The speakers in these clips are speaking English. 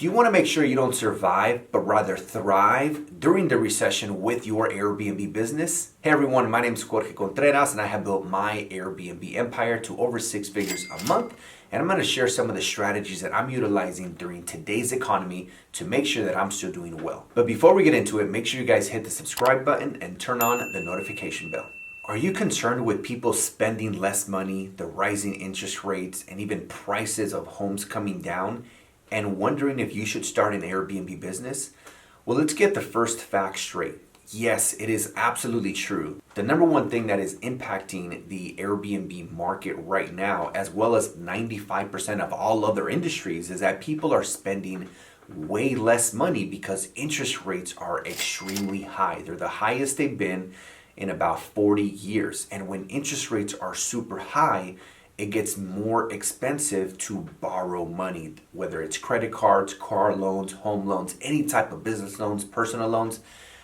Do you want to make sure you don't survive, but rather thrive during the recession with your Airbnb business? Hey everyone, my name is Jorge Contreras and I have built my Airbnb empire to over 6 figures a month. And I'm going to share some of the strategies that I'm utilizing during today's economy to make sure that I'm still doing well. But before we get into it, make sure you guys hit the subscribe button and turn on the notification bell. Are you concerned with people spending less money, the rising interest rates, and even prices of homes coming down, and wondering if you should start an Airbnb business? Well, let's get the first fact straight. Yes, it is absolutely true. The number one thing that is impacting the Airbnb market right now, as well as 95% of all other industries, is that people are spending way less money because interest rates are extremely high. They're the highest they've been in about 40 years. And when interest rates are super high, it gets more expensive to borrow money, whether it's credit cards, car loans, home loans, any type of business loans, personal loans.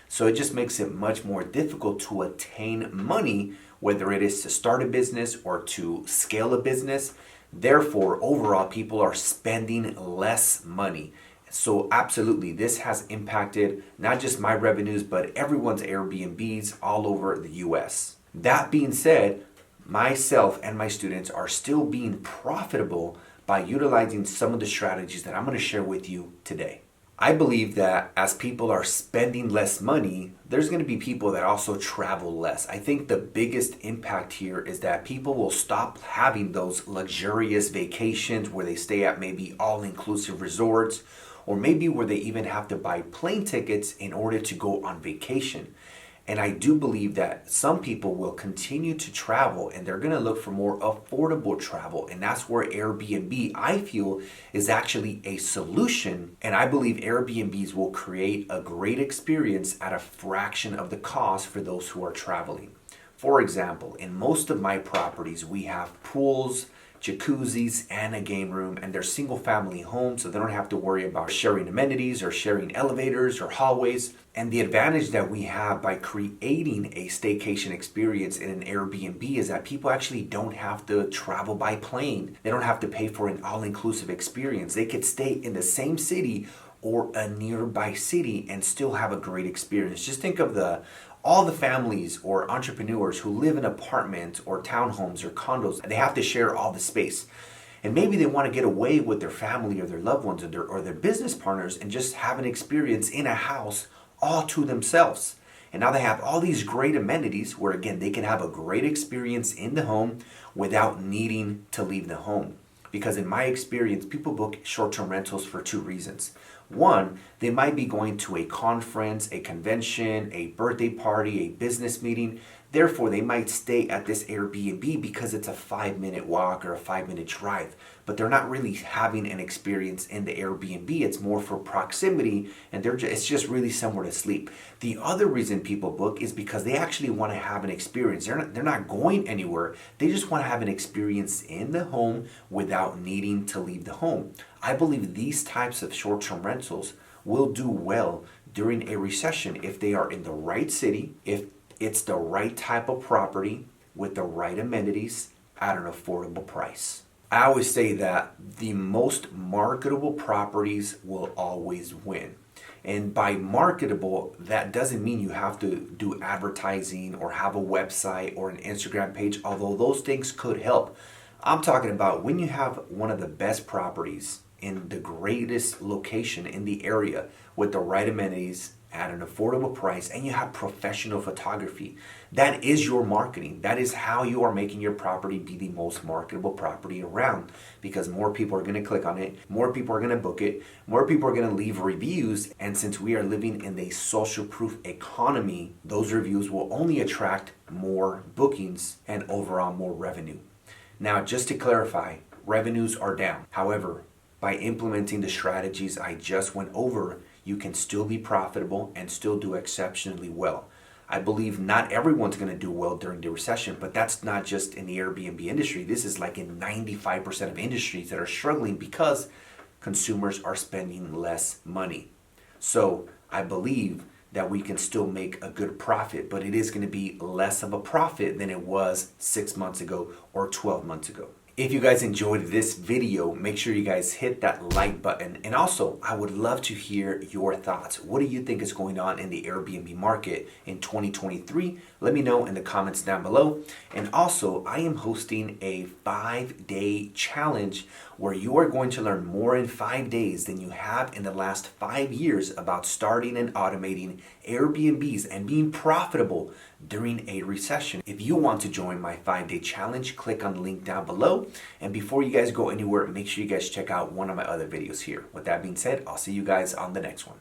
So it just makes it much more difficult to attain money, whether it is to start a business or to scale a business. Therefore, overall, people are spending less money. So absolutely, this has impacted not just my revenues, but everyone's Airbnbs all over the US. That being said, myself and my students are still being profitable by utilizing some of the strategies that I'm going to share with you today. I believe that as people are spending less money, there's going to be people that also travel less. I think the biggest impact here is that people will stop having those luxurious vacations where they stay at maybe all-inclusive resorts, or maybe where they even have to buy plane tickets in order to go on vacation. And I do believe that some people will continue to travel and they're going to look for more affordable travel. And that's where Airbnb, I feel, is actually a solution. And I believe Airbnbs will create a great experience at a fraction of the cost for those who are traveling. For example, in most of my properties, we have pools, jacuzzis, and a game room, and they're single family homes, so they don't have to worry about sharing amenities or sharing elevators or hallways. And the advantage that we have by creating a staycation experience in an Airbnb is that people actually don't have to travel by plane. They don't have to pay for an all-inclusive experience. They could stay in the same city or a nearby city and still have a great experience. Just think of all the families or entrepreneurs who live in apartments or townhomes or condos. They have to share all the space. And maybe they want to get away with their family or their loved ones or their business partners and just have an experience in a house all to themselves. And now they have all these great amenities where, again, they can have a great experience in the home without needing to leave the home. Because in my experience, people book short-term rentals for two reasons. One, they might be going to a conference, a convention, a birthday party, a business meeting. Therefore, they might stay at this Airbnb because it's a 5-minute walk or a 5-minute drive. But they're not really having an experience in the Airbnb. It's more for proximity, and it's just really somewhere to sleep. The other reason people book is because they actually want to have an experience. They're not going anywhere. They just want to have an experience in the home without needing to leave the home. I believe these types of short-term rentals will do well during a recession if they are in the right city, if it's the right type of property with the right amenities at an affordable price. I always say that the most marketable properties will always win. And by marketable, that doesn't mean you have to do advertising or have a website or an Instagram page, although those things could help. I'm talking about when you have one of the best properties in the greatest location in the area with the right amenities at an affordable price, and you have professional photography. That is your marketing. That is how you are making your property be the most marketable property around, because more people are going to click on it, more people are going to book it, more people are going to leave reviews, and since we are living in a social proof economy, those reviews will only attract more bookings and overall more revenue. Now, just to clarify, revenues are down. However, by implementing the strategies I just went over, you can still be profitable and still do exceptionally well. I believe not everyone's going to do well during the recession, but that's not just in the Airbnb industry. This is like in 95% of industries that are struggling because consumers are spending less money. So I believe that we can still make a good profit, but it is going to be less of a profit than it was 6 months ago or 12 months ago. If you guys enjoyed this video, make sure you guys hit that like button. And also, I would love to hear your thoughts. What do you think is going on in the Airbnb market in 2023? Let me know in the comments down below. And also, I am hosting a 5-day challenge where you are going to learn more in 5 days than you have in the last 5 years about starting and automating Airbnbs and being profitable during a recession. If you want to join my 5-day challenge, click on the link down below. And before you guys go anywhere, make sure you guys check out one of my other videos here. With that being said, I'll see you guys on the next one.